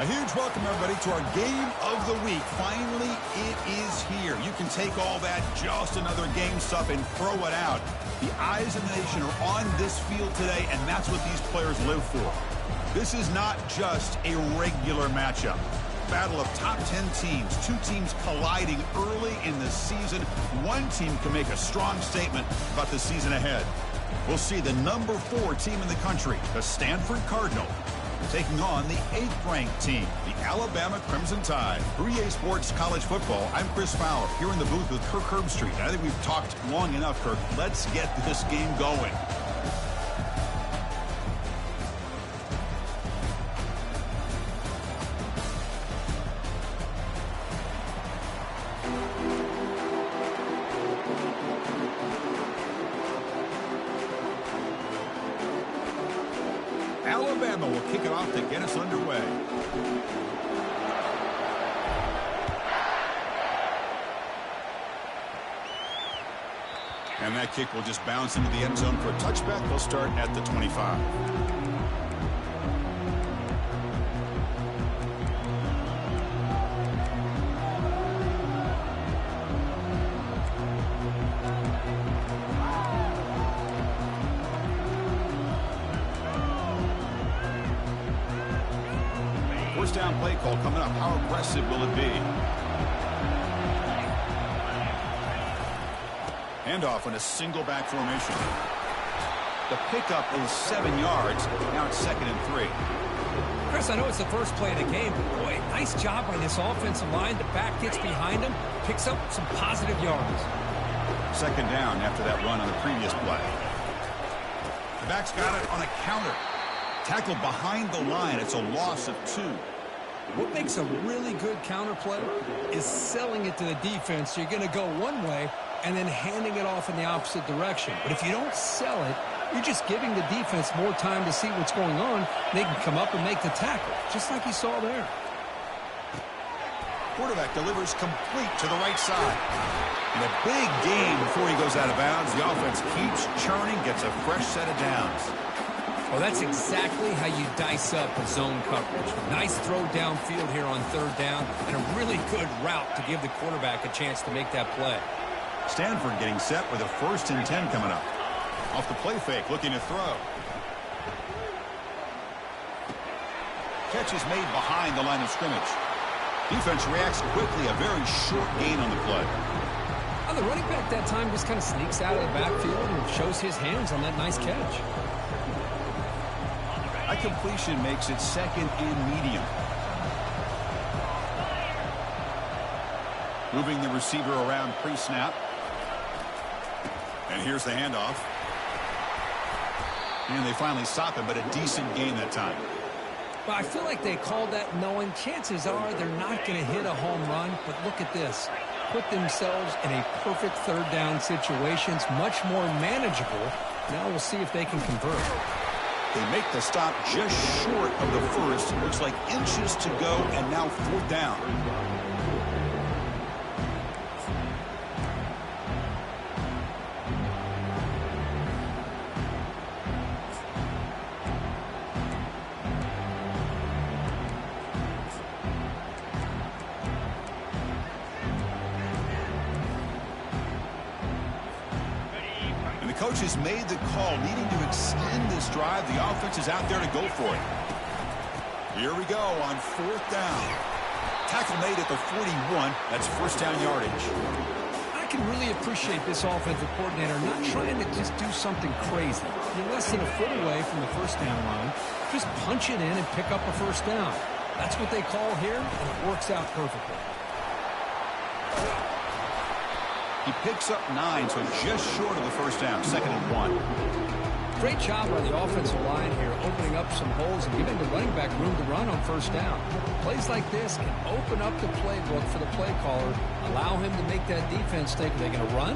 A huge welcome, everybody, to our game of the week. Finally, it is here. You can take all that just another game stuff and throw it out. The eyes of the nation are on this field today, and that's what these players live for. This is not just a regular matchup. Battle of top 10 teams, two teams colliding early in the season. One team can make a strong statement about the season ahead. We'll see the number 4 team in the country, the Stanford Cardinal, taking on the 8th-ranked team, the Alabama Crimson Tide. For EA Sports College Football, I'm Chris Fowler, here in the booth with Kirk Herbstreit. I think we've talked long enough, Kirk. Let's get this game going. Alabama will kick it off to get us underway. And that kick will just bounce into the end zone for a touchback. They'll start at the 25. First down play call coming up. How aggressive will it be? Handoff in a single back formation. The pickup is 7 yards. Now it's 2nd and 3. Chris, I know it's the first play of the game, but boy, nice job by this offensive line. The back gets behind him, picks up some positive yards. 2nd down after that run on the previous play. The back's got it on a counter. Tackled behind the line. It's a loss of 2. What makes a really good counter play is selling it to the defense. You're going to go one way and then handing it off in the opposite direction. But if you don't sell it, you're just giving the defense more time to see what's going on. They can come up and make the tackle, just like you saw there. Quarterback delivers complete to the right side. And a big gain before he goes out of bounds. The offense keeps churning, gets a fresh set of downs. Well, that's exactly how you dice up a zone coverage. Nice throw downfield here on 3rd down, and a really good route to give the quarterback a chance to make that play. Stanford getting set with a 1st and 10 coming up. Off the play fake, looking to throw. Catch is made behind the line of scrimmage. Defense reacts quickly, a very short gain on the play. Well, the running back that time just kind of sneaks out of the backfield and shows his hands on that nice catch. A completion makes it 2nd and medium. Moving the receiver around pre-snap. And here's the handoff. And they finally stop it, but a decent gain that time. Well, I feel like they called that knowing chances are they're not going to hit a home run, but look at this. Put themselves in a perfect 3rd down situation. It's much more manageable. Now we'll see if they can convert. They make the stop just short of the 1st. Looks like inches to go, and now 4th down. Coaches made the call, needing to extend this drive. The offense is out there to go for it. Here we go on 4th down. Tackle made at the 41. That's 1st down yardage. I can really appreciate this offensive coordinator not trying to just do something crazy. You're less than a foot away from the 1st down line. Just punch it in and pick up a 1st down. That's what they call here, and it works out perfectly. He picks up 9, so just short of the 1st down, 2nd and 1. Great job by the offensive line here, opening up some holes and giving the running back room to run on 1st down. Plays like this can open up the playbook for the play caller, allow him to make that defense think, are they going to run?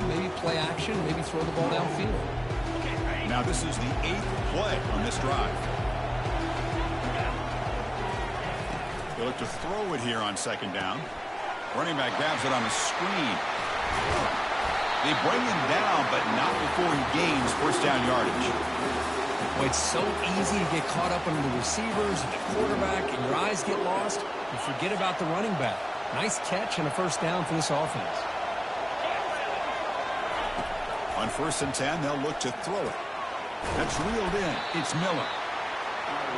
Maybe play action, maybe throw the ball downfield. Now this is the 8th play on this drive. They look to throw it here on 2nd down. Running back grabs it on a screen. They bring him down, but not before he gains 1st down yardage. Well, it's so easy to get caught up on the receivers and the quarterback, and your eyes get lost. You forget about the running back. Nice catch and a first down for this offense. On 1st and 10, they'll look to throw it. That's reeled in. It's Miller.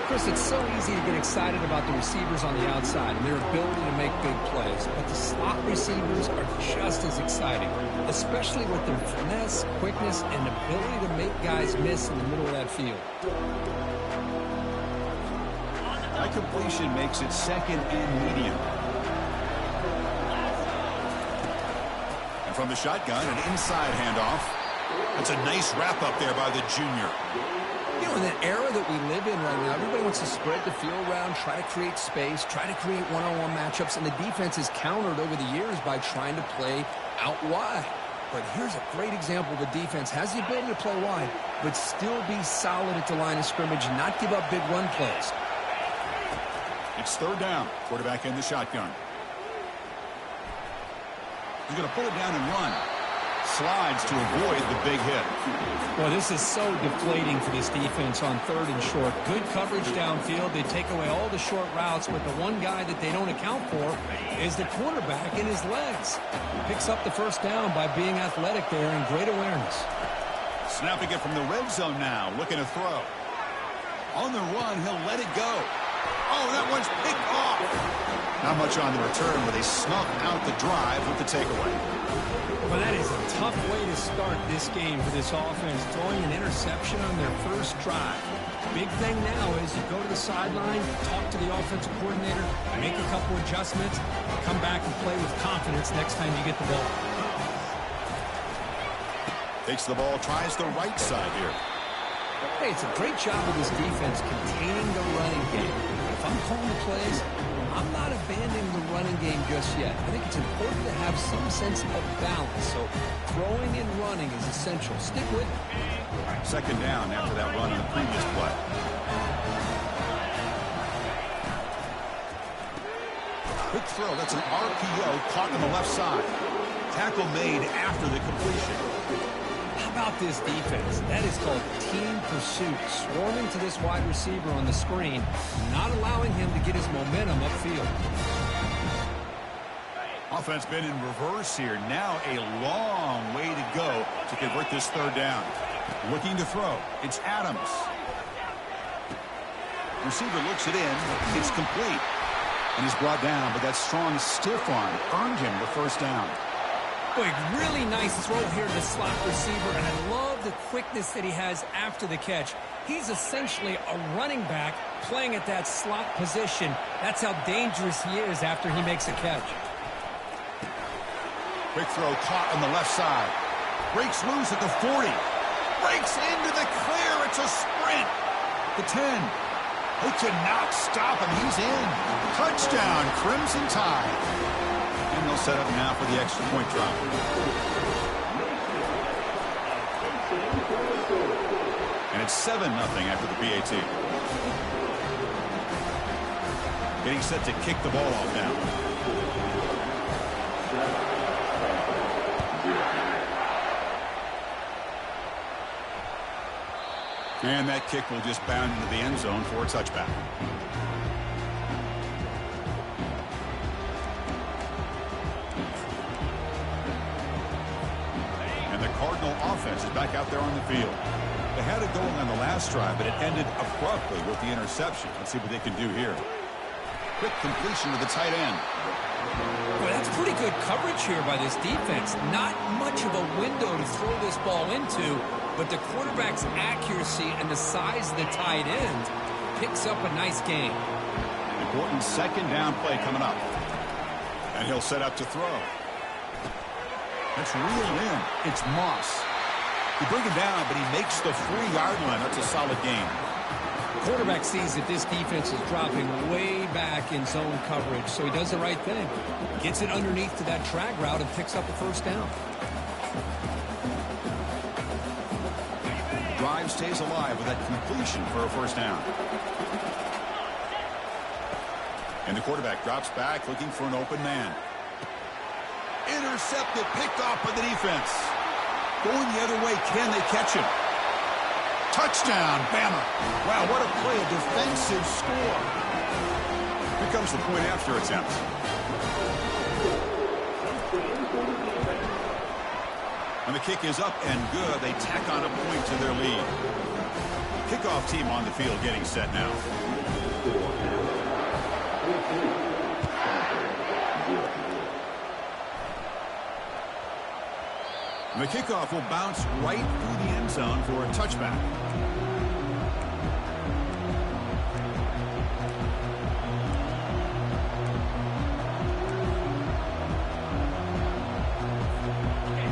Chris, it's so easy to get excited about the receivers on the outside and their ability to make big plays, but the slot receivers are just as exciting, especially with their finesse, quickness, and ability to make guys miss in the middle of that field. That completion makes it 2nd and medium. And from the shotgun, an inside handoff. That's a nice wrap up there by the junior. You know, in the era that we live in right now, everybody wants to spread the field around, try to create space, try to create one-on-one matchups, and the defense is countered over the years by trying to play out wide. But here's a great example. The defense has the ability to play wide, but still be solid at the line of scrimmage and not give up big run plays. It's 3rd down. Quarterback in the shotgun. He's going to pull it down and run. Slides to avoid the big hit. Well, this is so deflating for this defense on 3rd and short. Good coverage downfield. They take away all the short routes, but the one guy that they don't account for is the quarterback in his legs. Picks up the first down by being athletic there and great awareness. Snapping it from the red zone now, looking to throw. On the run, he'll let it go. Oh, that one's picked off. Not much on the return, but they snuck out the drive with the takeaway. Well, that is a tough way to start this game for this offense, throwing an interception on their first drive. Big thing now is you go to the sideline, talk to the offensive coordinator, make a couple adjustments, come back and play with confidence next time you get the ball. Takes the ball, tries the right side here. Hey, it's a great job of this defense containing the running game. If I'm calling the plays, I'm not abandoning the running game just yet. I think it's important to have some sense of balance. So throwing and running is essential. Stick with it. 2nd down after that run on the previous play. Quick throw. That's an RPO caught on the left side. Tackle made after the completion. How about this defense? That is called team pursuit. Swarming to this wide receiver on the screen, not allowing him to get his momentum upfield. Offense been in reverse here. Now a long way to go to convert this 3rd down. Looking to throw. It's Adams. Receiver looks it in. It's complete. And he's brought down, but that strong stiff arm earned him the first down. Boy, really nice throw here to the slot receiver, and I love the quickness that he has after the catch. He's essentially a running back playing at that slot position. That's how dangerous he is after he makes a catch. Quick throw caught on the left side. Breaks loose at the 40. Breaks into the clear. It's a sprint. The 10. They cannot stop him. He's in. Touchdown, Crimson Tide. And they'll set up now for the extra point drop. And it's 7-0 after the PAT. Getting set to kick the ball off now. And that kick will just bound into the end zone for a touchback. And the Cardinal offense is back out there on the field. They had it going on the last drive, but it ended abruptly with the interception. Let's see what they can do here. Quick completion to the tight end. Boy, that's pretty good coverage here by this defense. Not much of a window to throw this ball into, but the quarterback's accuracy and the size of the tight end picks up a nice game. Important 2nd down play coming up. And he'll set up to throw. That's reeled in. It's Moss. You bring him down, but he makes the 3-yard line. That's a solid game. The quarterback sees that this defense is dropping way back in zone coverage, so he does the right thing. Gets it underneath to that drag route and picks up the first down. Drive stays alive with that completion for a first down. And the quarterback drops back looking for an open man. Intercepted, picked off by the defense. Going the other way, can they catch him? Touchdown, Bama. Wow, what a play, a defensive score. Here comes the point after attempt. And the kick is up and good. They tack on a point to their lead. Kickoff team on the field getting set now. And the kickoff will bounce right through the end zone for a touchback.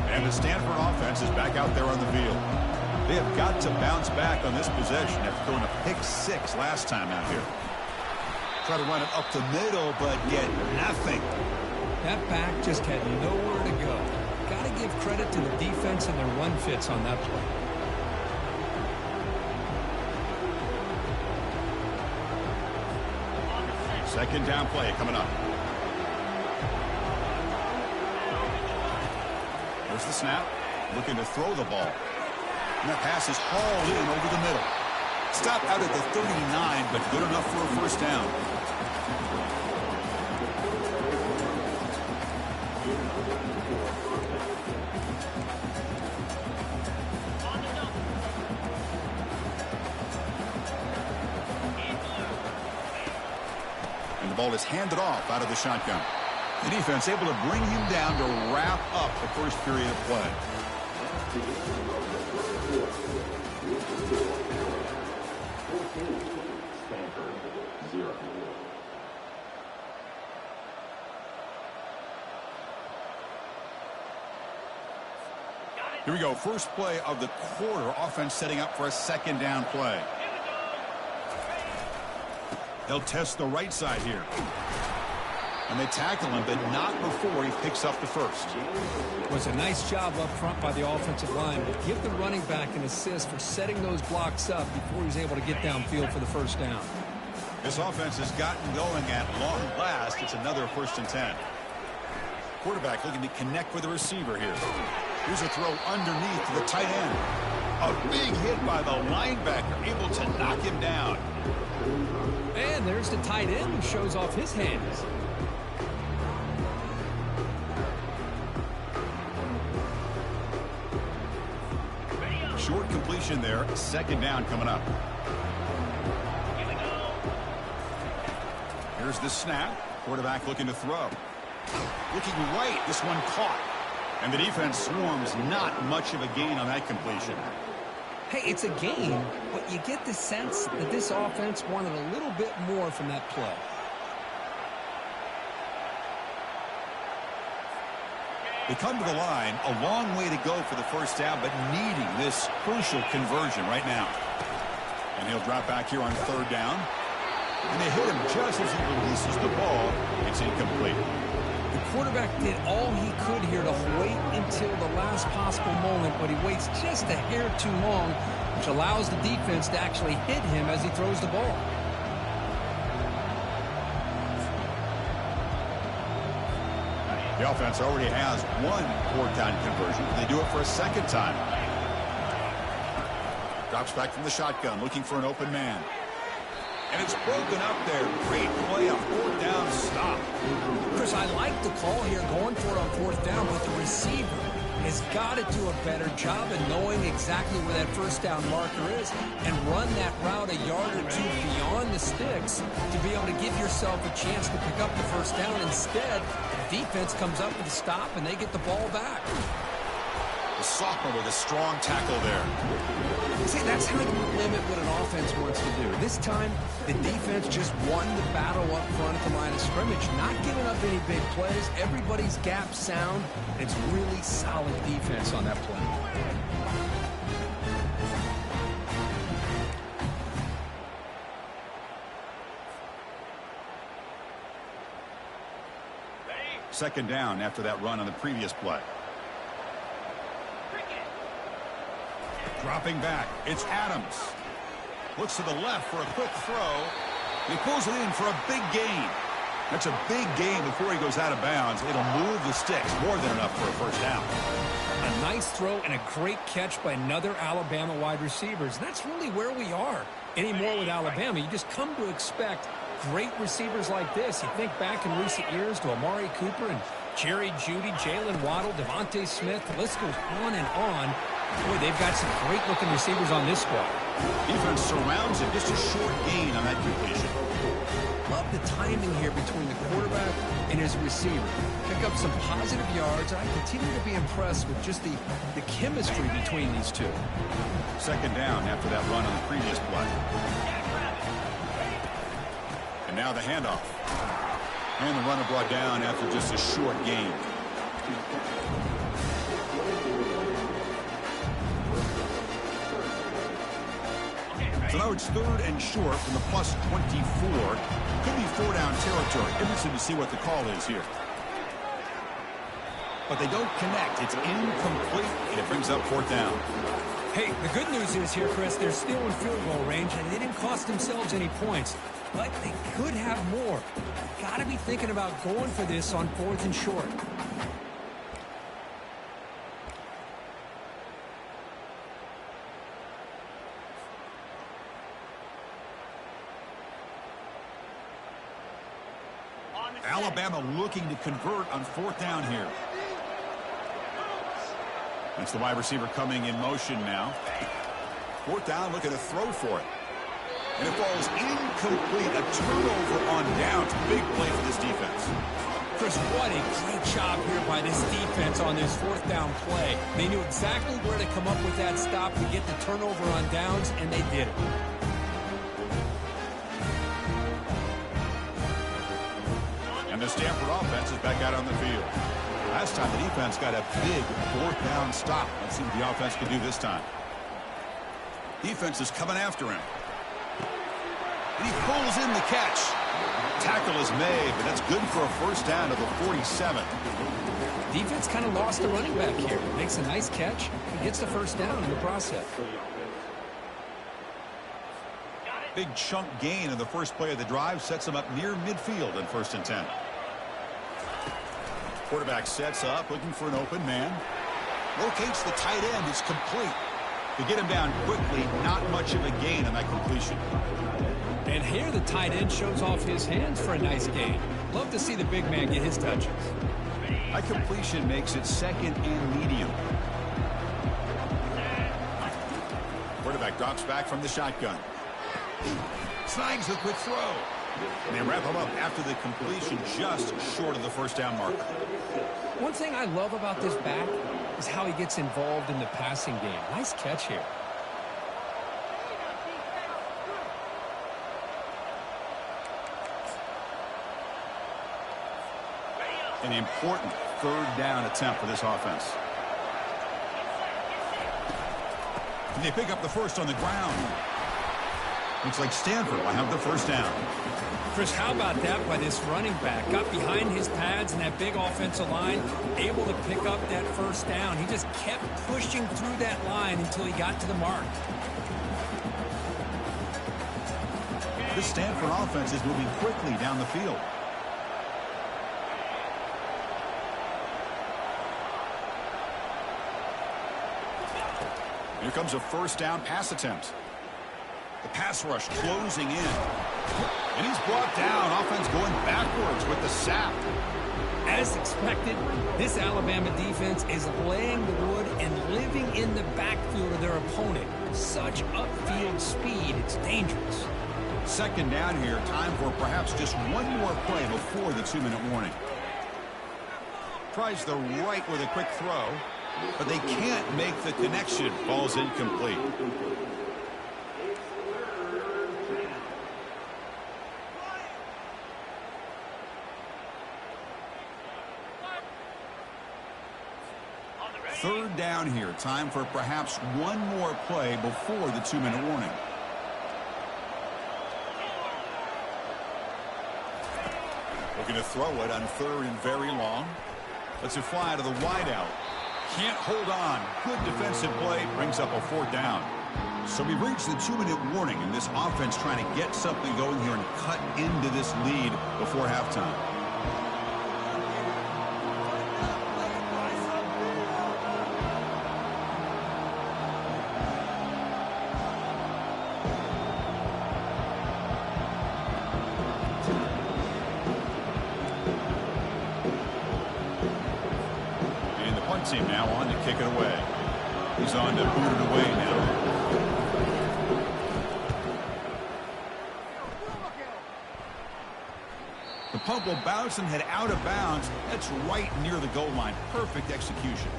And the Stanford offense is back out there on the field. They have got to bounce back on this possession after throwing a pick-6 last time out here. Try to run it up the middle, but get nothing. That back just had nowhere to go. Got to give credit to the defense and their run fits on that play. Second down play coming up. There's the snap. Looking to throw the ball. And that pass is hauled in over the middle. Stop out at the 39, but good enough for a first down. And the ball is handed off out of the shotgun. The defense able to bring him down to wrap up the first period of play. Here we go. First play of the quarter. Offense setting up for a second down play. They'll test the right side here. And they tackle him, but not before he picks up the first. It was a nice job up front by the offensive line, but give the running back an assist for setting those blocks up before he's able to get downfield for the first down. This offense has gotten going at long last. It's another 1st and 10. Quarterback looking to connect with the receiver here. Here's a throw underneath to the tight end. A big hit by the linebacker, able to knock him down. And there's the tight end who shows off his hands. Short completion there. Second down coming up. Here's the snap. Quarterback looking to throw. Looking right. This one caught. And the defense swarms. Not much of a gain on that completion. Hey, it's a game, but you get the sense that this offense wanted a little bit more from that play. They come to the line, a long way to go for the first down, but needing this crucial conversion right now. And he'll drop back here on third down. And they hit him just as he releases the ball. It's incomplete. The quarterback did all he could here to wait until the last possible moment, but he waits just a hair too long, which allows the defense to actually hit him as he throws the ball. The offense already has one fourth-down conversion. They do it for a second time. Drops back from the shotgun, looking for an open man. And it's broken up there. Great play, a fourth down stop. Chris, I like the call here, going for it on fourth down, but the receiver has got to do a better job of knowing exactly where that first down marker is and run that route a yard or two beyond the sticks to be able to give yourself a chance to pick up the first down. Instead, the defense comes up with a stop and they get the ball back. The sophomore with a strong tackle there. See, that's how you limit what an offense wants to do. This time, the defense just won the battle up front at the line of scrimmage, not giving up any big plays. Everybody's gap sound. It's really solid defense on that play. Second down after that run on the previous play. Dropping back, it's Adams. Looks to the left for a quick throw. He pulls it in for a big gain. That's a big gain before he goes out of bounds. It'll move the sticks, more than enough for a first down. A nice throw and a great catch by another Alabama wide receivers. That's really where we are. Anymore with Alabama, you just come to expect great receivers like this. You think back in recent years to Amari Cooper and Jerry Jeudy, Jalen Waddle, Devontae Smith. The list goes on and on. Boy, they've got some great-looking receivers on this squad. Defense surrounds him. Just a short gain on that completion. Love the timing here between the quarterback and his receiver. Pick up some positive yards. I continue to be impressed with just the chemistry between these two. Second down after that run on the previous play. And now the handoff. And the runner brought down after just a short gain. So now it's third and short from the plus 24. Could be four-down territory. Interesting to see what the call is here. But they don't connect. It's incomplete, and it brings up fourth down. Hey, the good news is here, Chris, they're still in field goal range, and they didn't cost themselves any points. But they could have more. Got to be thinking about going for this on fourth and short. Alabama looking to convert on fourth down here. That's the wide receiver coming in motion now. Fourth down, looking to throw for it. And it falls incomplete. A turnover on downs. Big play for this defense. Chris, what a great job here by this defense on this fourth down play. They knew exactly where to come up with that stop to get the turnover on downs, and they did it. And the Stanford offense is back out on the field. Last time the defense got a big fourth down stop. Let's see what the offense can do this time. Defense is coming after him. And he pulls in the catch. Tackle is made, but that's good for a first down to the 47. Defense kind of lost the running back here. Makes a nice catch. He gets the first down in the process. Big chunk gain in the first play of the drive sets him up near midfield in first and 10. Quarterback sets up, looking for an open man. Locates the tight end. It's complete. To get him down quickly, not much of a gain on that completion. And here the tight end shows off his hands for a nice gain. Love to see the big man get his touches. That completion makes it second and medium. Quarterback drops back from the shotgun. Snags the quick throw. And they wrap him up after the completion just short of the first down mark. One thing I love about this back is how he gets involved in the passing game. Nice catch here. An important third down attempt for this offense. And they pick up the first on the ground. Looks like Stanford will have the first down. Chris, how about that by this running back? Got behind his pads and that big offensive line, able to pick up that first down. He just kept pushing through that line until he got to the mark. This Stanford offense is moving quickly down the field. Here comes a first down pass attempt. The pass rush closing in. And he's brought down. Offense going backwards with the sack. As expected, this Alabama defense is laying the wood and living in the backfield of their opponent. Such upfield speed, it's dangerous. Second down here. Time for perhaps just one more play before the 2-minute warning. Tries the right with a quick throw, but they can't make the connection. Ball's incomplete. Third down here. Time for perhaps one more play before the 2-minute warning. Looking to throw it on third and very long. Lets it fly to the wideout. Can't hold on. Good defensive play. Brings up a fourth down. So we've reached the 2-minute warning, and this offense trying to get something going here and cut into this lead before halftime. team now on to kick it away. He's on to boot it away now. The punt will bounce and head out of bounds. That's right near the goal line. Perfect execution.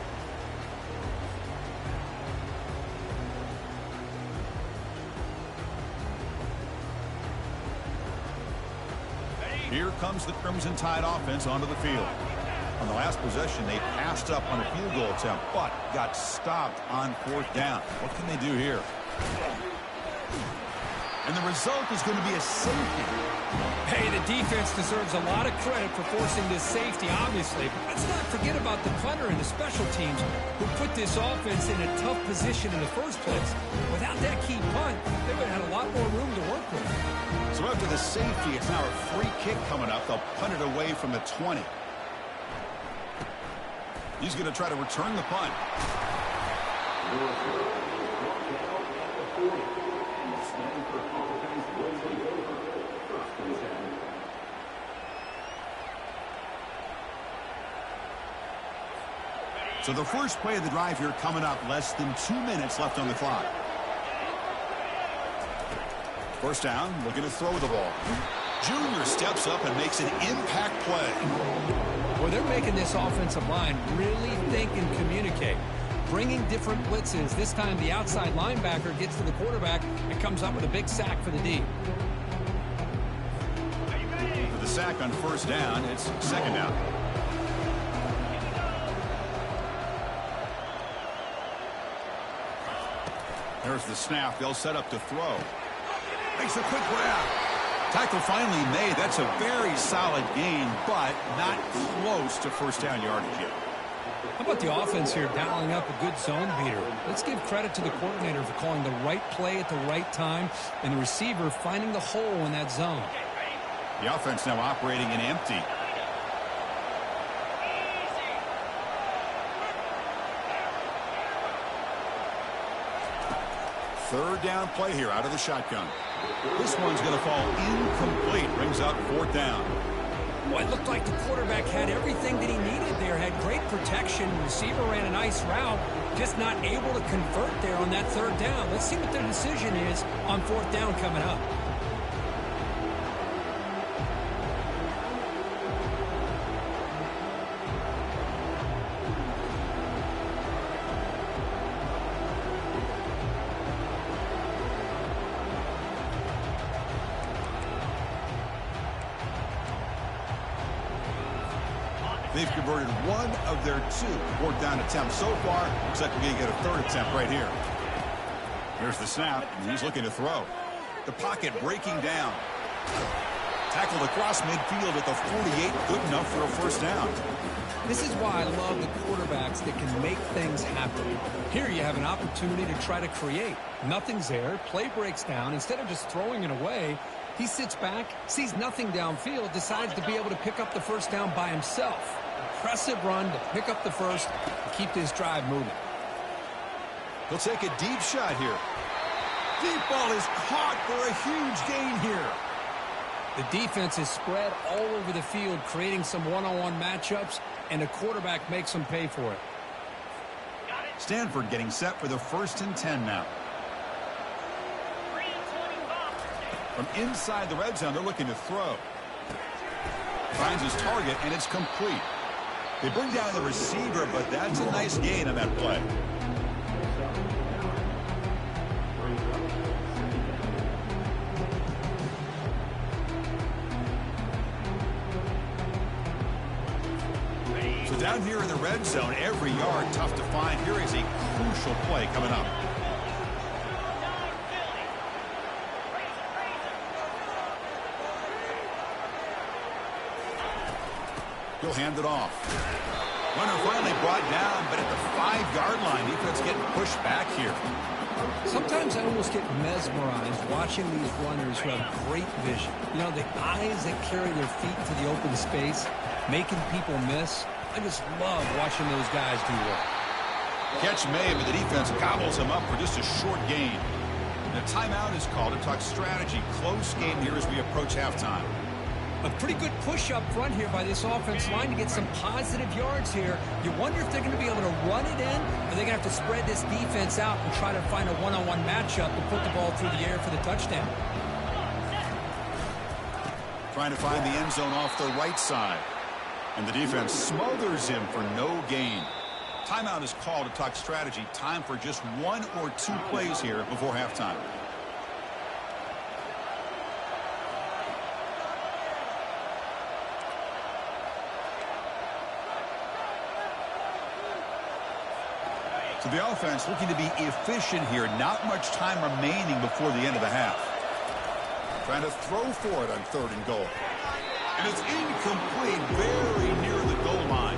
Here comes the Crimson Tide offense onto the field. On the last possession, they passed up on a field goal attempt, but got stopped on 4th down. What can they do here? And the result is going to be a safety. Hey, the defense deserves a lot of credit for forcing this safety, obviously. But let's not forget about the punter and the special teams who put this offense in a tough position in the first place. Without that key punt, they would have had a lot more room to work with. So after the safety, it's now a free kick coming up. They'll punt it away from the 20. He's going to try to return the punt. So the first play of the drive here coming up. Less than 2 minutes left on the clock. First down, looking to throw the ball. Junior steps up and makes an impact play. Well, they're making this offensive line really think and communicate. Bringing different blitzes. This time the outside linebacker gets to the quarterback and comes up with a big sack for the D. For the sack on first down, it's second down. There's the snap. They'll set up to throw. Makes a quick grab. Tackle finally made. That's a very solid gain, but not close to first down yardage yet. How about the offense here dialing up a good zone beater? Let's give credit to the coordinator for calling the right play at the right time and the receiver finding the hole in that zone. The offense now operating in empty. Third down play here out of the shotgun. This one's going to fall incomplete. Brings up 4th down. Well, it looked like the quarterback had everything that he needed there. Had great protection. Receiver ran a nice route. Just not able to convert there on that 3rd down. Let's see what their decision is on 4th down coming up. They've converted one of their 2 4th down attempts so far. Looks like we're going to get a 3rd attempt right here. Here's the snap, and he's looking to throw. The pocket breaking down. Tackled across midfield at the 48. Good enough for a first down. This is why I love the quarterbacks that can make things happen. Here you have an opportunity to try to create. Nothing's there. Play breaks down. Instead of just throwing it away, he sits back, sees nothing downfield, decides to be able to pick up the first down by himself. Impressive run to pick up the first and keep this drive moving. He'll take a deep shot here. Deep ball is caught for a huge gain here. The defense is spread all over the field, creating some one-on-one matchups, and the quarterback makes them pay for it. Stanford getting set for the 1st and 10 now. From inside the red zone, they're looking to throw. Finds his target, and it's complete. They bring down the receiver, but that's a nice gain on that play. So down here in the red zone, every yard tough to find. Here is a crucial play coming up. He'll hand it off. Runner finally brought down, but at the 5-yard line, defense getting pushed back here. Sometimes I almost get mesmerized watching these runners who have great vision. You know, the eyes that carry their feet to the open space, making people miss. I just love watching those guys do work. Catch made, but the defense gobbles him up for just a short gain. And a timeout is called to talk strategy. Close game here as we approach halftime. A pretty good push up front here by this offense line to get some positive yards here. You wonder if they're going to be able to run it in, or they're going to have to spread this defense out and try to find a one-on-one matchup to put the ball through the air for the touchdown. Trying to find the end zone off the right side. And the defense smothers him for no gain. Timeout is called to talk strategy. Time for just 1 or 2 plays here before halftime. So the offense looking to be efficient here. Not much time remaining before the end of the half. Trying to throw for it on 3rd and goal. And it's incomplete, very near the goal line.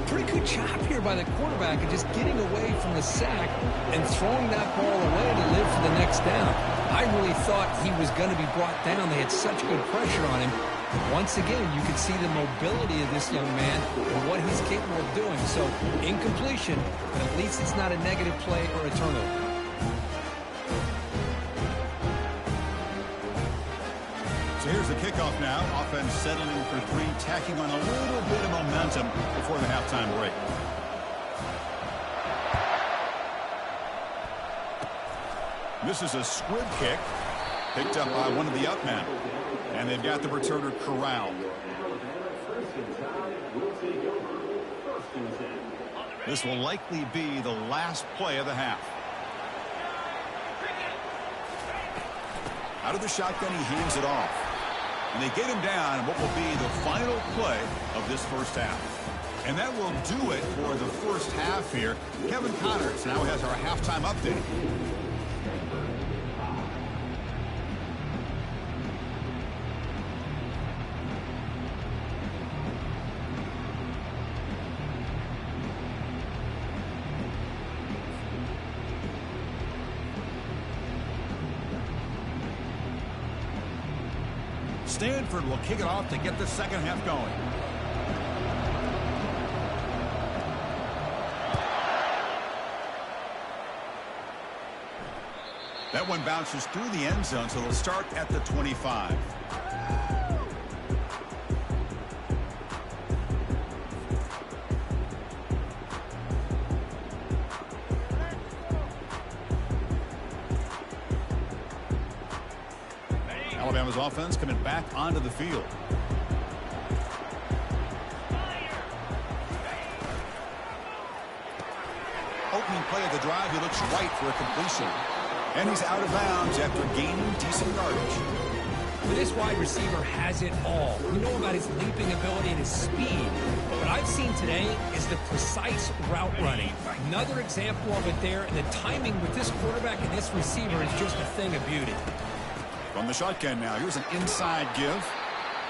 Pretty good job here by the quarterback of just getting away from the sack and throwing that ball away to live for the next down. I really thought he was going to be brought down. They had such good pressure on him. Once again, you can see the mobility of this young man and what he's capable of doing. So, incompletion, but at least it's not a negative play or a turnover. So here's the kickoff now. Offense settling for 3, tacking on a little bit of momentum before the halftime break. This is a squib kick picked up by one of the up men. And they've got the returner corralled. This will likely be the last play of the half. Out of the shotgun, he hands it off. And they get him down in what will be the final play of this first half. And that will do it for the first half here. Kevin Connors now has our halftime update. Stanford will kick it off to get the second half going. That one bounces through the end zone, so they'll start at the 25. Alabama's offense coming back onto the field. Opening play of the drive, he looks right for a completion. And he's out of bounds after gaining decent yardage. This wide receiver has it all. We know about his leaping ability and his speed. What I've seen today is the precise route running. Another example of it there, and the timing with this quarterback and this receiver is just a thing of beauty. From the shotgun now, here's an inside give.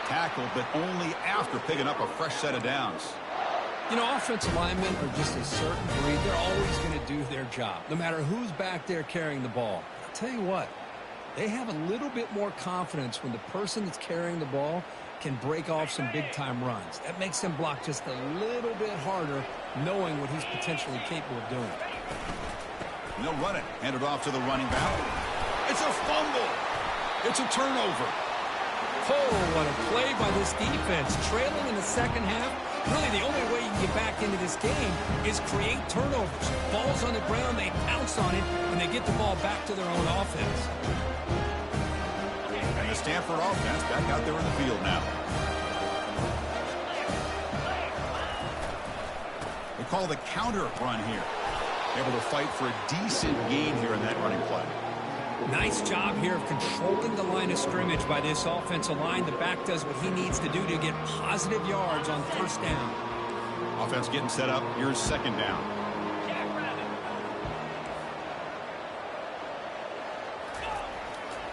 Tackle, but only after picking up a fresh set of downs. You know, offensive linemen are just a certain breed. They're always going to do their job, no matter who's back there carrying the ball. I'll tell you what, they have a little bit more confidence when the person that's carrying the ball can break off some big-time runs. That makes them block just a little bit harder, knowing what he's potentially capable of doing. And they'll run it. Hand it off to the running back. It's a fumble. It's a turnover. Oh, what a play by this defense. Trailing in the second half. Really, the only way you can get back into this game is create turnovers. Ball's on the ground, they pounce on it, and they get the ball back to their own offense. And the Stanford offense back out there in the field now. They call the counter run here. Able to fight for a decent gain here in that running play. Nice job here of controlling the line of scrimmage by this offensive line. The back does what he needs to do to get positive yards on first down. Offense getting set up. Here's second down.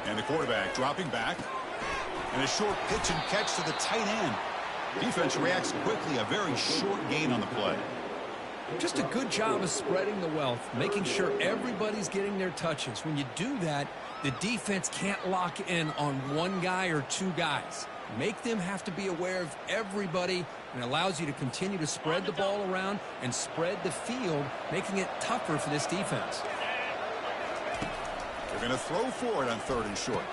And the quarterback dropping back. And a short pitch and catch to the tight end. Defense reacts quickly. A very short gain on the play. Just a good job of spreading the wealth, making sure everybody's getting their touches. When you do that, the defense can't lock in on one guy or two guys. Make them have to be aware of everybody, and it allows you to continue to spread the ball around and spread the field, making it tougher for this defense. They're going to throw for it on 3rd and short.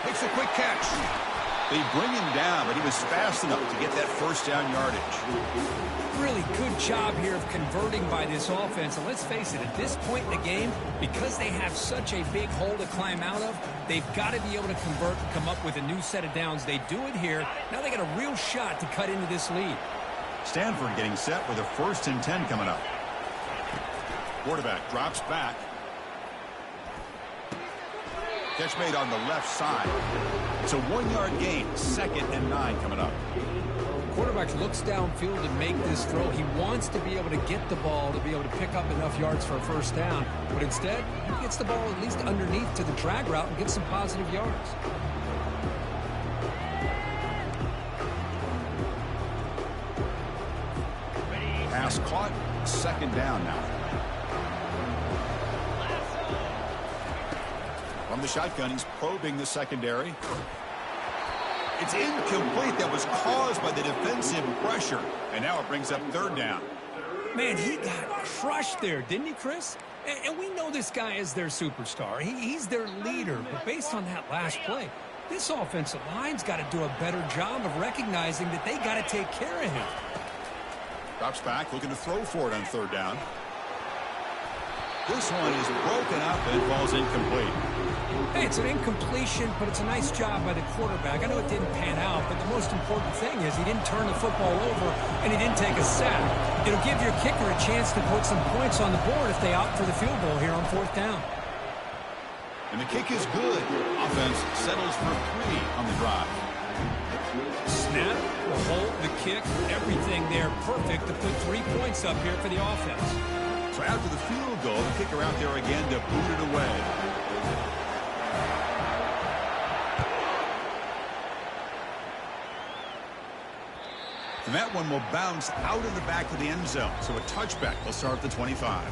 Makes a quick catch. They bring him down, but he was fast enough to get that first down yardage. Really good job here of converting by this offense. And let's face it, at this point in the game, because they have such a big hole to climb out of, they've got to be able to convert and come up with a new set of downs. They do it here. Now they got a real shot to cut into this lead. Stanford getting set with a 1st and 10 coming up. Quarterback drops back. Catch made on the left side. It's a 1-yard gain. 2nd and 9 coming up. Quarterback looks downfield to make this throw. He wants to be able to get the ball to be able to pick up enough yards for a first down. But instead, he gets the ball at least underneath to the drag route and gets some positive yards. Pass caught. 2nd down now. From the shotgun, he's probing the secondary. It's incomplete. That was caused by the defensive pressure. And now it brings up 3rd down. Man, he got crushed there, didn't he, Chris? And we know this guy is their superstar. He's their leader. But based on that last play, this offensive line's got to do a better job of recognizing that they got to take care of him. Drops back, looking to throw for it on 3rd down. This one is broken up and falls incomplete. Hey, it's an incompletion, but it's a nice job by the quarterback. I know it didn't pan out, but the most important thing is he didn't turn the football over and he didn't take a sack. It'll give your kicker a chance to put some points on the board if they opt for the field goal here on 4th down. And the kick is good. Offense settles for 3 on the drive. Snap, the hold, the kick, everything there perfect to put 3 points up here for the offense. So after the field goal, the kicker out there again to boot it away. And that one will bounce out of the back of the end zone. So a touchback will start at the 25.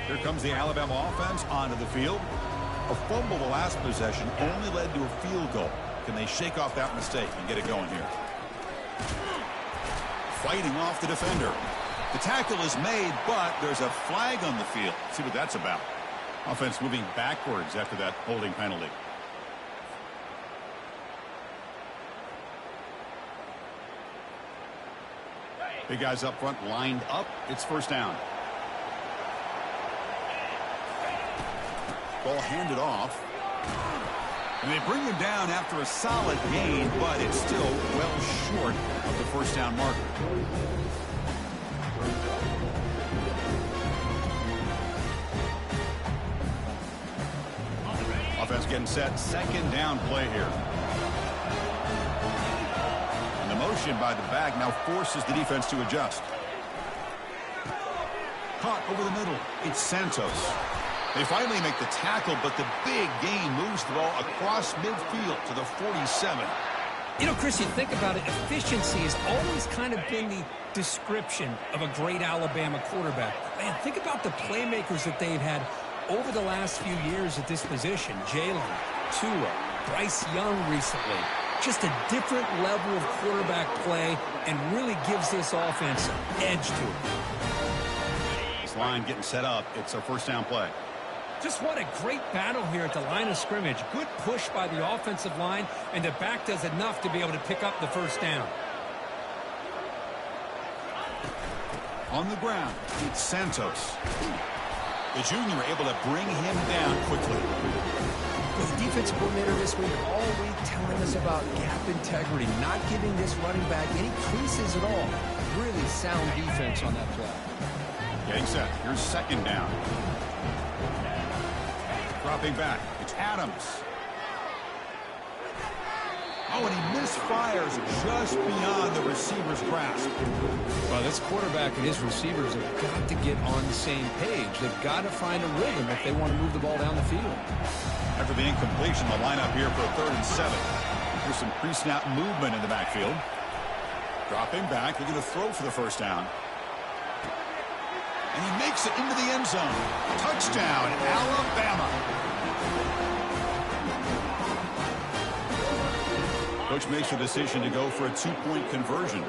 Here comes the Alabama offense onto the field. A fumble the last possession only led to a field goal. Can they shake off that mistake and get it going here? Fighting off the defender. The tackle is made, but there's a flag on the field. See what that's about. Offense moving backwards after that holding penalty. Big guys up front lined up. It's 1st down. Ball handed off. And they bring him down after a solid gain, but it's still well short of the 1st down marker. Offense getting set. 2nd down play here. And the motion by the back now forces the defense to adjust. Caught over the middle. It's Santos. They finally make the tackle, but the big gain moves the ball across midfield to the 47. You know, Chris, you think about it, efficiency has always kind of been the description of a great Alabama quarterback. Man, think about the playmakers that they've had over the last few years at this position. Jalen, Tua, Bryce Young recently. Just a different level of quarterback play and really gives this offense an edge to it. This line getting set up. It's a 1st down play. Just what a great battle here at the line of scrimmage. Good push by the offensive line, and the back does enough to be able to pick up the 1st down. On the ground, it's Santos. The junior able to bring him down quickly. With the defensive coordinator this week all week telling us about gap integrity, not giving this running back any creases at all. Really sound defense on that play. Getting set. Here's 2nd down. Dropping back. It's Adams. Oh, and he misfires just beyond the receiver's grasp. Well, this quarterback and his receivers have got to get on the same page. They've got to find a rhythm if they want to move the ball down the field. After the incompletion, the lineup here for a 3rd and 7. Here's some pre-snap movement in the backfield. Dropping back. They're going to throw for the 1st down. And he makes it into the end zone. Touchdown, Alabama. Coach makes the decision to go for a 2-point conversion.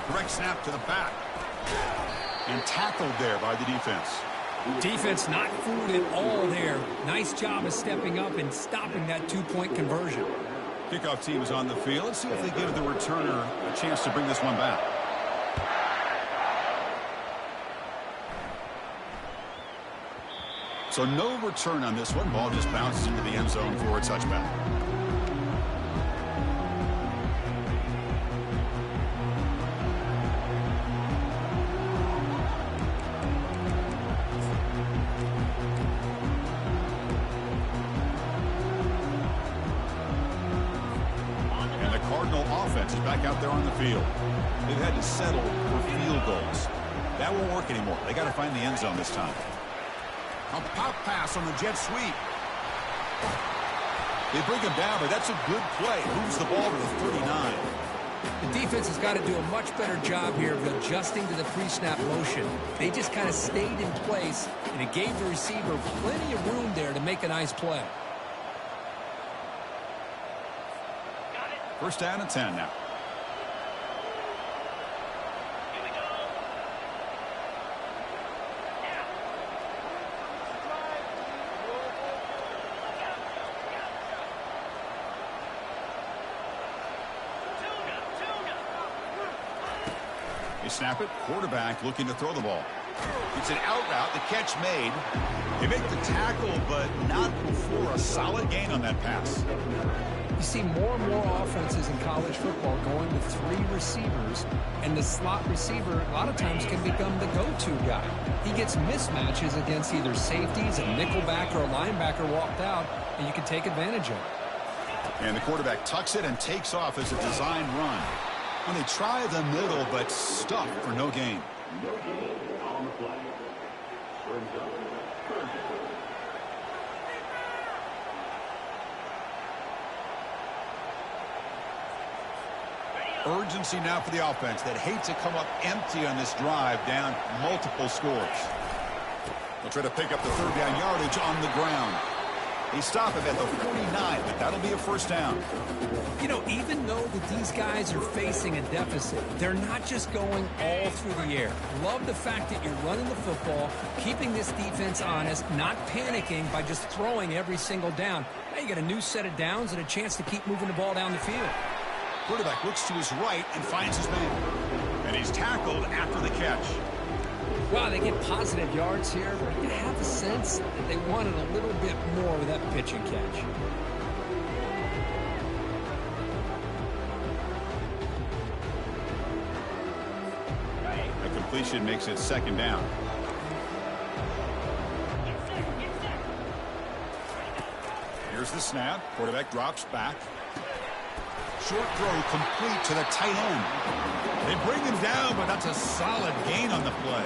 Correct snap to the back. And tackled there by the defense. Defense not fooled at all there. Nice job of stepping up and stopping that two-point conversion. Kickoff team is on the field. Let's see if they give the returner a chance to bring this one back. So no return on this one. Ball just bounces into the end zone for a touchback. And the Cardinal offense is back out there on the field. They've had to settle for field goals. That won't work anymore. They got to find the end zone this time. A pop pass on the jet sweep. They bring him down, but that's a good play. Moves the ball to the 39. The defense has got to do a much better job here of adjusting to the pre-snap motion. They just kind of stayed in place, and it gave the receiver plenty of room there to make a nice play. First down and 10 now. They snap it. Quarterback looking to throw the ball. It's an out route. The catch made. They make the tackle, but not before a solid gain on that pass. You see more and more offenses in college football going with three receivers, and the slot receiver a lot of times can become the go-to guy. He gets mismatches against either safeties, a nickelback, or a linebacker walked out, and you can take advantage of it. And the quarterback tucks it and takes off as a design run. When they try the middle, but stuck for no gain. Urgency now for the offense that hates to come up empty on this drive, down multiple scores. They'll try to pick up the third down yardage on the ground. They stop him at the 49, but that'll be a first down. You know, even though that these guys are facing a deficit, they're not just going all through the air. Love the fact that you're running the football, keeping this defense honest, not panicking by just throwing every single down. Now you got a new set of downs and a chance to keep moving the ball down the field. Quarterback looks to his right and finds his man. And he's tackled after the catch. Wow, they get positive yards here, but you have the sense that they wanted a little bit more with that pitch and catch. A completion makes it second down. Here's the snap. Quarterback drops back. Short throw complete to the tight end. They bring him down, but that's a solid gain on the play.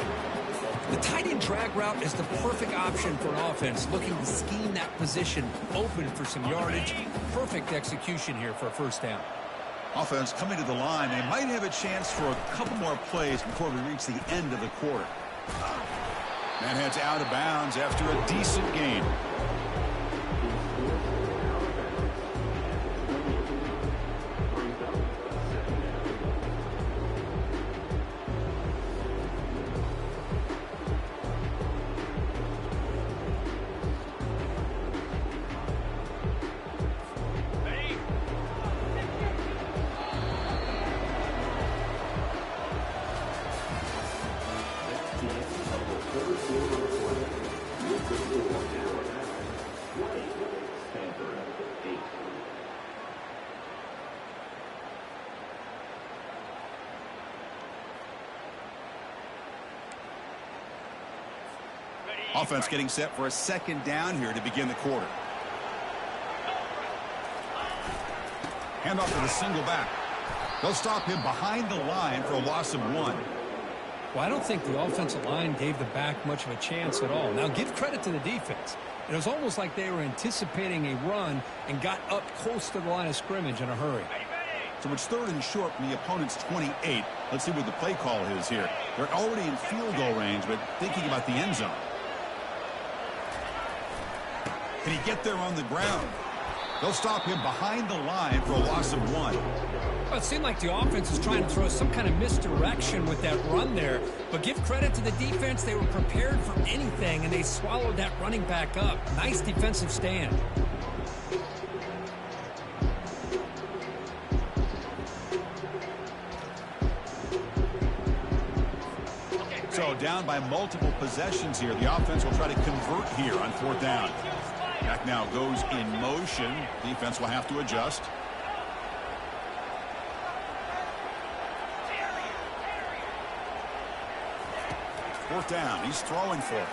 The tight end drag route is the perfect option for an offense looking to scheme that position open for some yardage. Perfect execution here for a first down. Offense coming to the line. They might have a chance for a couple more plays before we reach the end of the quarter. Man heads out of bounds after a decent gain. Offense getting set for a second down here to begin the quarter. Handoff to the single back. They'll stop him behind the line for a loss of 1. Well, I don't think the offensive line gave the back much of a chance at all. Now, give credit to the defense. It was almost like they were anticipating a run and got up close to the line of scrimmage in a hurry. So it's third and short from the opponent's 28. Let's see what the play call is here. They're already in field goal range, but thinking about the end zone. Can he get there on the ground? They'll stop him behind the line for a loss of 1. Well, it seemed like the offense was trying to throw some kind of misdirection with that run there. But give credit to the defense. They were prepared for anything, and they swallowed that running back up. Nice defensive stand. So down by multiple possessions here. The offense will try to convert here on 4th down. Back now goes in motion. Defense will have to adjust. Fourth down. He's throwing for it.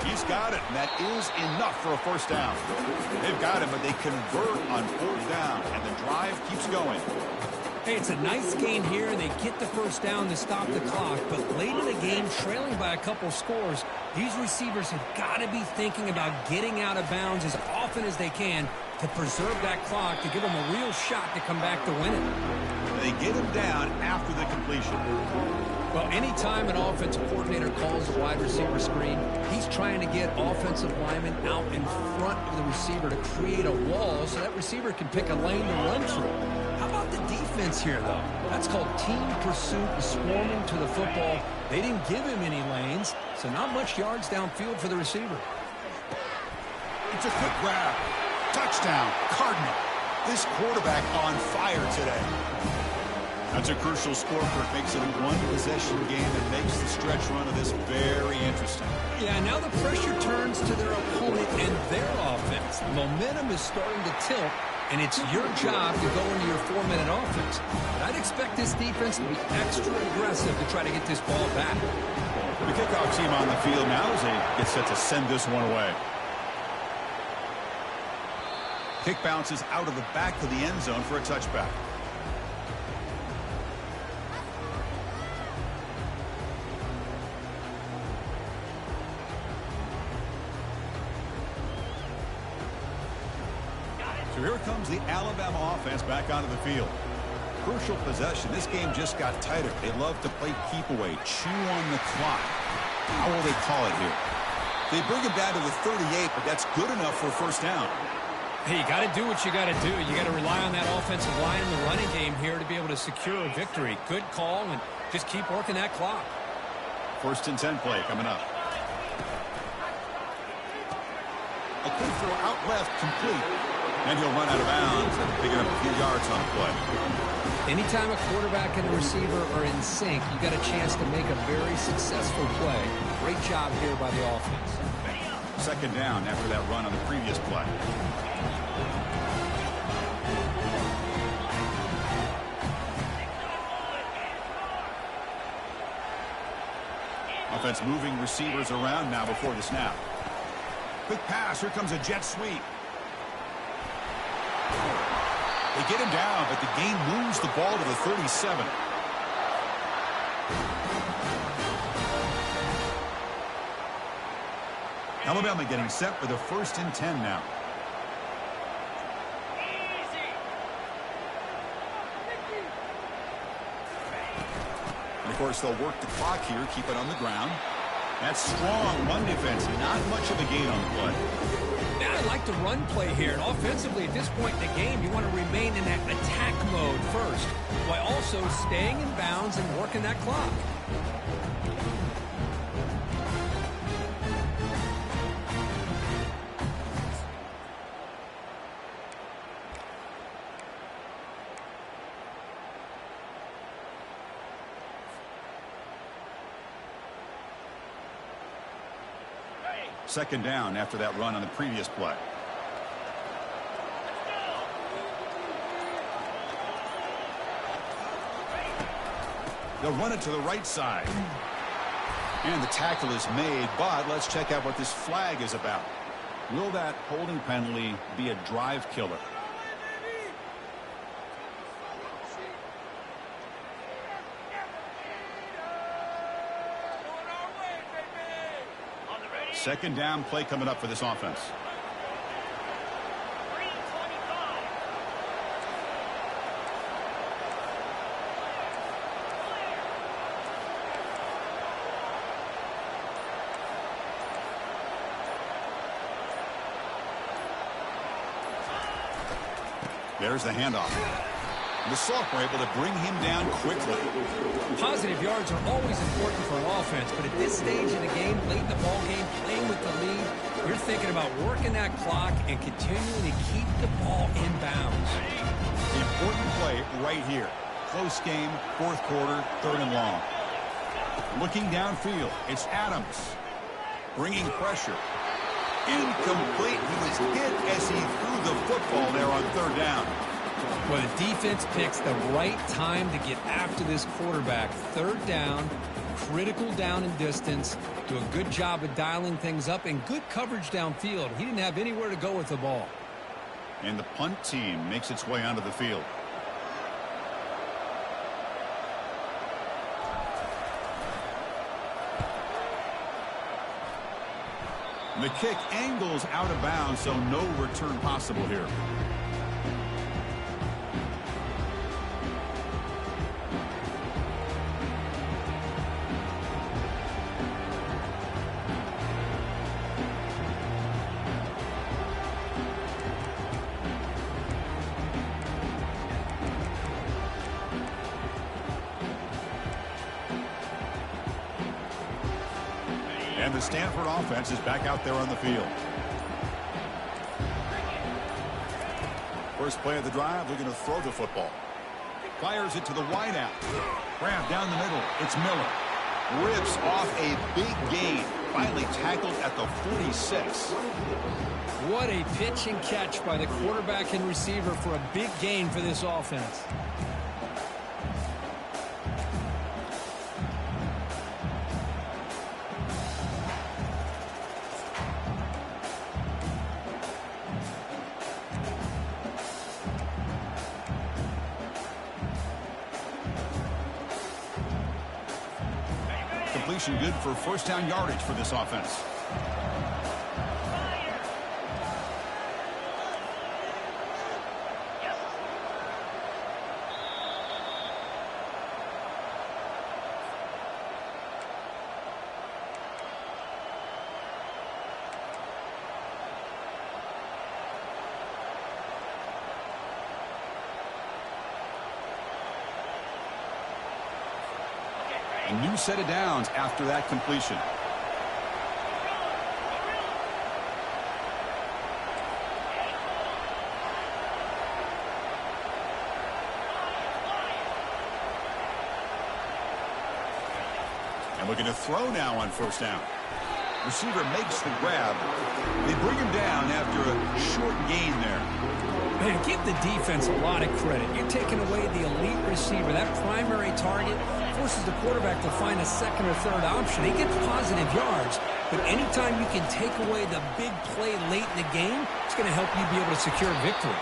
He's got it, and that is enough for a first down. They've got him, but they convert on 4th down, and the drive keeps going. Hey, it's a nice gain here, and they get the first down to stop the clock. But late in the game, trailing by a couple scores, these receivers have got to be thinking about getting out of bounds as often as they can to preserve that clock, to give them a real shot to come back to win it. They get him down after the completion. Well, anytime an offensive coordinator calls a wide receiver screen, he's trying to get offensive linemen out in front of the receiver to create a wall so that receiver can pick a lane to run through. How about the defense here, though? That's called team pursuit and swarming to the football. They didn't give him any lanes, so not much yards downfield for the receiver. It's a quick grab. Touchdown, Cardinal. This quarterback on fire today. That's a crucial score for it. Makes it a one-possession game and makes the stretch run of this very interesting. Yeah, now the pressure turns to their opponent and their offense. The momentum is starting to tilt, and it's your job to go into your 4-minute offense. But I'd expect this defense to be extra aggressive to try to get this ball back. The kickoff team on the field now as they get set to send this one away. Kick bounces out of the back to the end zone for a touchback. So here comes the Alabama offense back onto the field. Crucial possession. This game just got tighter. They love to play keep away, chew on the clock. How will they call it here? They bring him down to the 38, but that's good enough for a first down. Hey, you got to do what you got to do. You got to rely on that offensive line in the running game here to be able to secure a victory. Good call, and just keep working that clock. 1st and 10 play coming up. A quick throw out left, complete. And he'll run out of bounds and picking up a few yards on the play. Anytime a quarterback and a receiver are in sync, you got a chance to make a very successful play. Great job here by the offense. 2nd down after that run on the previous play. Offense moving receivers around now before the snap. Quick pass. Here comes a jet sweep. They get him down, but the game moves the ball to the 37. Alabama getting set for the 1st and 10 now. And of course, they'll work the clock here, keep it on the ground. That's strong run defense. Not much of a gain on the play. Yeah, I like the run play here. And offensively, at this point in the game, you want to remain in that attack mode first, while also staying in bounds and working that clock. Second down after that run on the previous play. They'll run it to the right side. And the tackle is made, but let's check out what this flag is about. Will that holding penalty be a drive killer? Second down play coming up for this offense. There's the handoff. The sophomore able to bring him down quickly. Positive yards are always important for an offense, but at this stage in the game, late in the ball game, playing with the lead, you're thinking about working that clock and continuing to keep the ball in bounds. The important play right here. Close game, fourth quarter, 3rd and long. Looking downfield, it's Adams. Bringing pressure. Incomplete. He was hit as he threw the football there on 3rd down. Well, the defense picks the right time to get after this quarterback. 3rd down, critical down and distance. Do a good job of dialing things up and good coverage downfield. He didn't have anywhere to go with the ball. And the punt team makes its way onto the field. The kick angles out of bounds, so no return possible here. And the Stanford offense is back out there on the field. First play of the drive, looking to throw the football. Fires it to the wideout. Grab down the middle. It's Miller. Rips off a big gain. Finally tackled at the 46. What a pitch and catch by the quarterback and receiver for a big gain for this offense. Completion good for first down yardage for this offense. A new set of downs after that completion. And looking to throw now on first down. Receiver makes the grab. They bring him down after a short gain there. Man, give the defense a lot of credit. You're taking away the elite receiver. That primary target forces the quarterback to find a second or third option. He gets positive yards, but anytime you can take away the big play late in the game, it's going to help you be able to secure victory.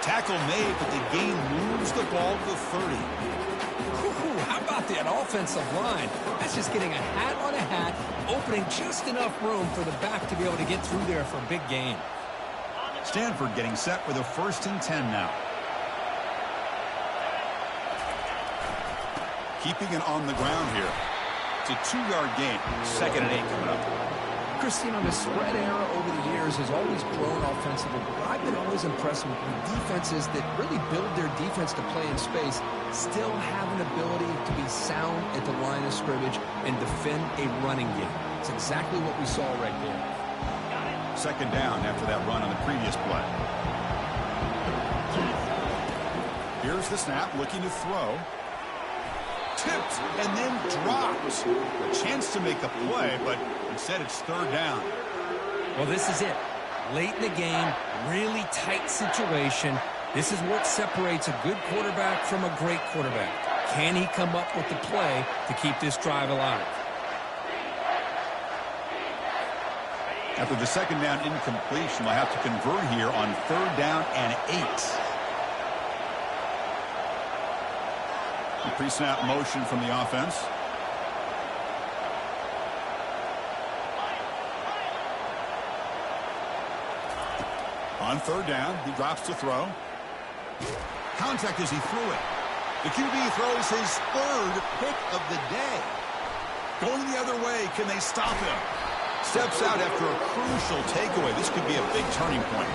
Tackle made, but the game moves the ball to the 30. Ooh, how about that offensive line? That's just getting a hat on a hat, opening just enough room for the back to be able to get through there for a big gain. Stanford getting set with a 1st and 10 now. Keeping it on the ground here. It's a 2-yard gain. 2nd and 8 coming up. Christine, the spread era over the years has always grown offensively, but I've been always impressed with defenses that really build their defense to play in space, still have an ability to be sound at the line of scrimmage and defend a running game. It's exactly what we saw right there. 2nd down after that run on the previous play. Here's the snap, looking to throw. Tipped and then dropped. A chance to make a play, but instead it's 3rd down. Well, this is it. Late in the game, really tight situation. This is what separates a good quarterback from a great quarterback. Can he come up with the play to keep this drive alive? After the 2nd down incompletion, they'll have to convert here on 3rd down and 8. Pre-snap motion from the offense. On 3rd down, he drops to throw. Contact as he threw it. The QB throws his 3rd pick of the day. Going the other way, can they stop him? Steps out after a crucial takeaway. This could be a big turning point.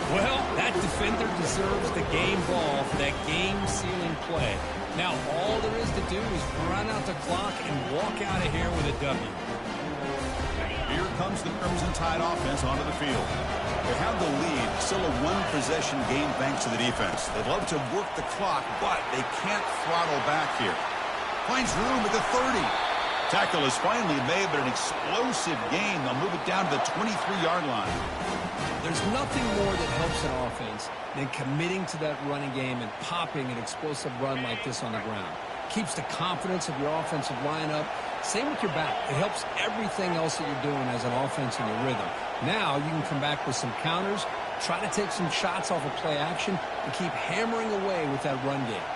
Well, that defender deserves the game ball for that game-sealing play. Now, all there is to do is run out the clock and walk out of here with a W. Here comes the Crimson Tide offense onto the field. They have the lead, still a one-possession game thanks to the defense. They'd love to work the clock, but they can't throttle back here. Finds room at the 30. Tackle is finally made, but an explosive gain. They'll move it down to the 23-yard line. There's nothing more that helps an offense than committing to that running game and popping an explosive run like this on the ground. Keeps the confidence of your offensive line up. Same with your back. It helps everything else that you're doing as an offense in your rhythm. Now you can come back with some counters, try to take some shots off of play action, and keep hammering away with that run game.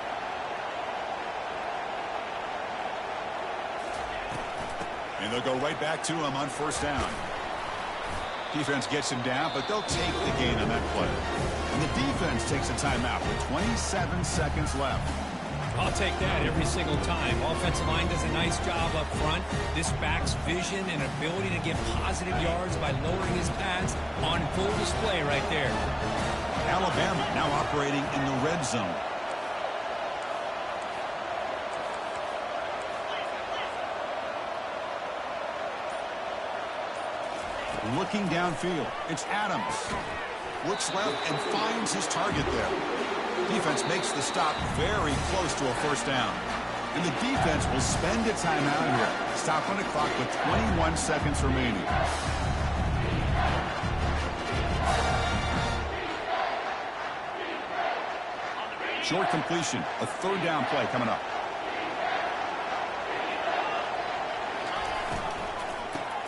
And they'll go right back to him on first down. Defense gets him down, but they'll take the gain on that play. And the defense takes a timeout with 27 seconds left. I'll take that every single time. Offensive line does a nice job up front. This back's vision and ability to get positive yards by lowering his pads on full display right there. Alabama now operating in the red zone. Looking downfield, it's Adams. Looks left and finds his target there. Defense makes the stop very close to a first down. And the defense will spend a timeout here. Stop on the clock with 21 seconds remaining. Short completion, a third down play coming up.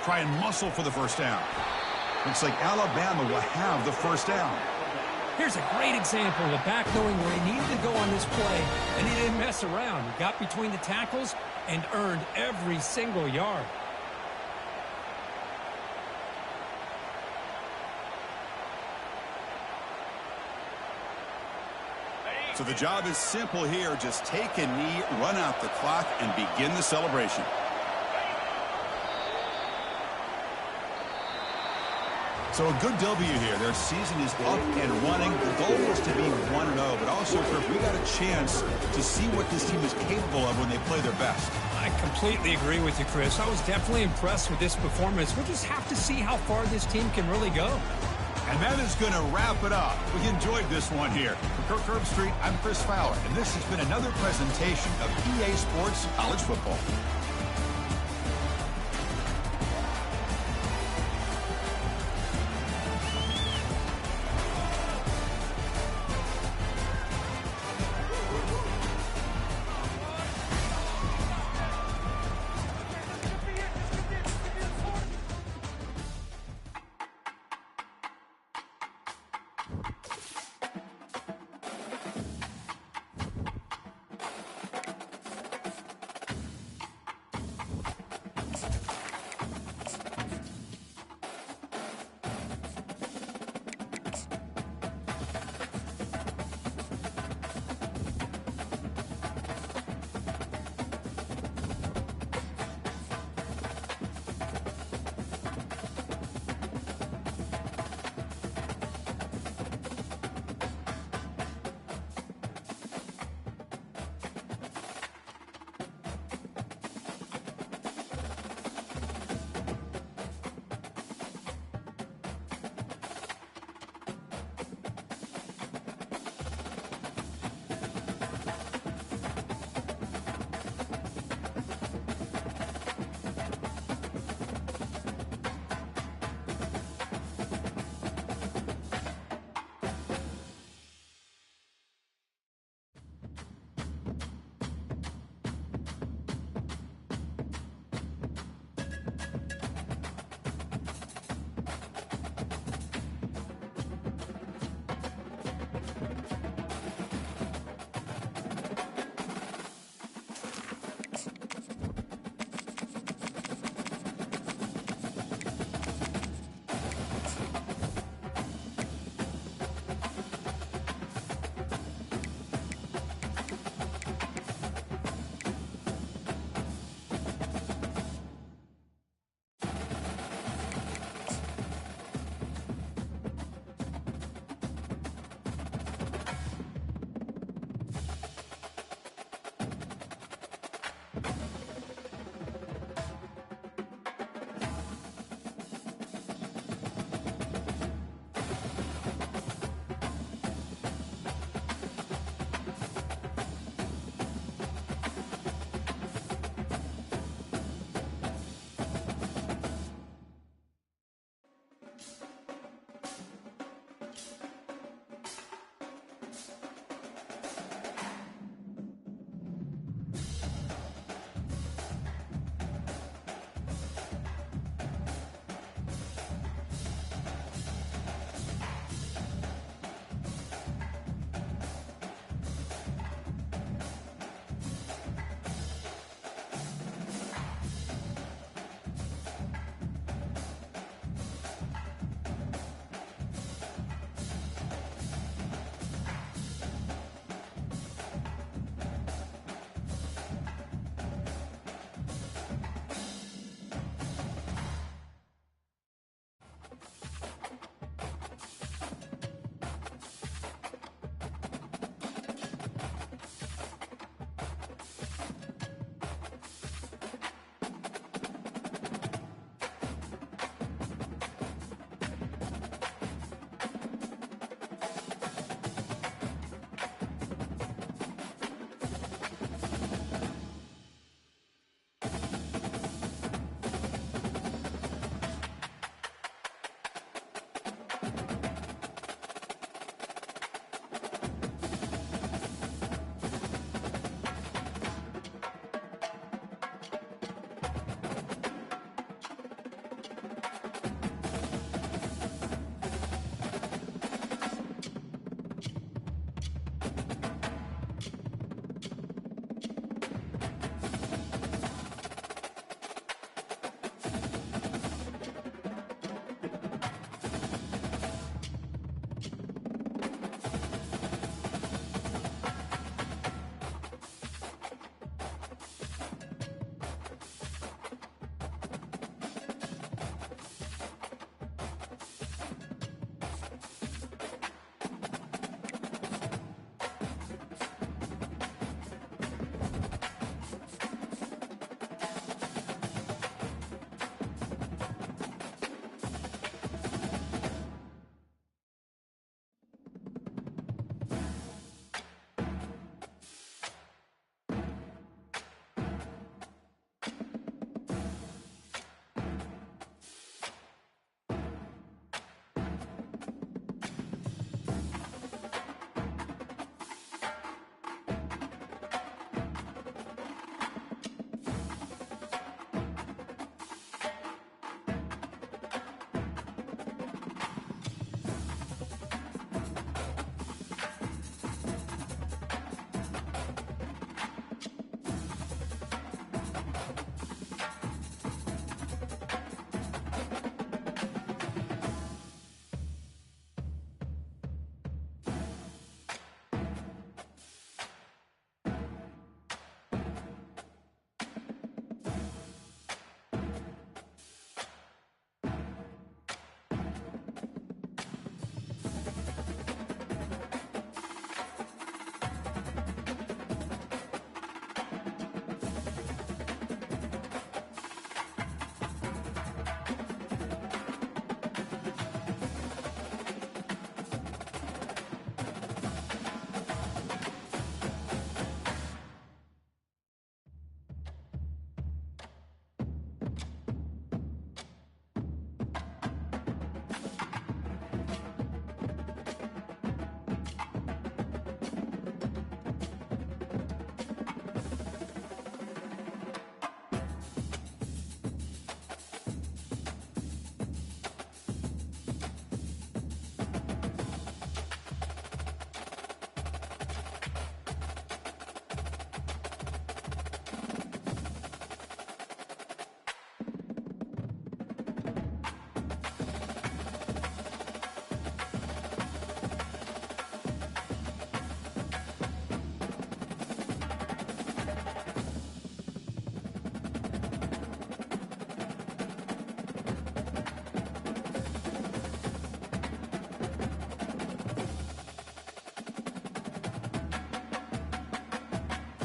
Try and muscle for the first down. Looks like Alabama will have the first down. Here's a great example of a back knowing where he needed to go on this play, and he didn't mess around. He got between the tackles and earned every single yard. So the job is simple here. Just take a knee, run out the clock, and begin the celebration. So a good W here. Their season is up and running. The goal was to be 1-0, but also, Kirk, we got a chance to see what this team is capable of when they play their best. I completely agree with you, Chris. I was definitely impressed with this performance. We'll just have to see how far this team can really go. And that is going to wrap it up. We enjoyed this one here. For Kirk Herbstreit, I'm Chris Fowler, and this has been another presentation of EA Sports College Football.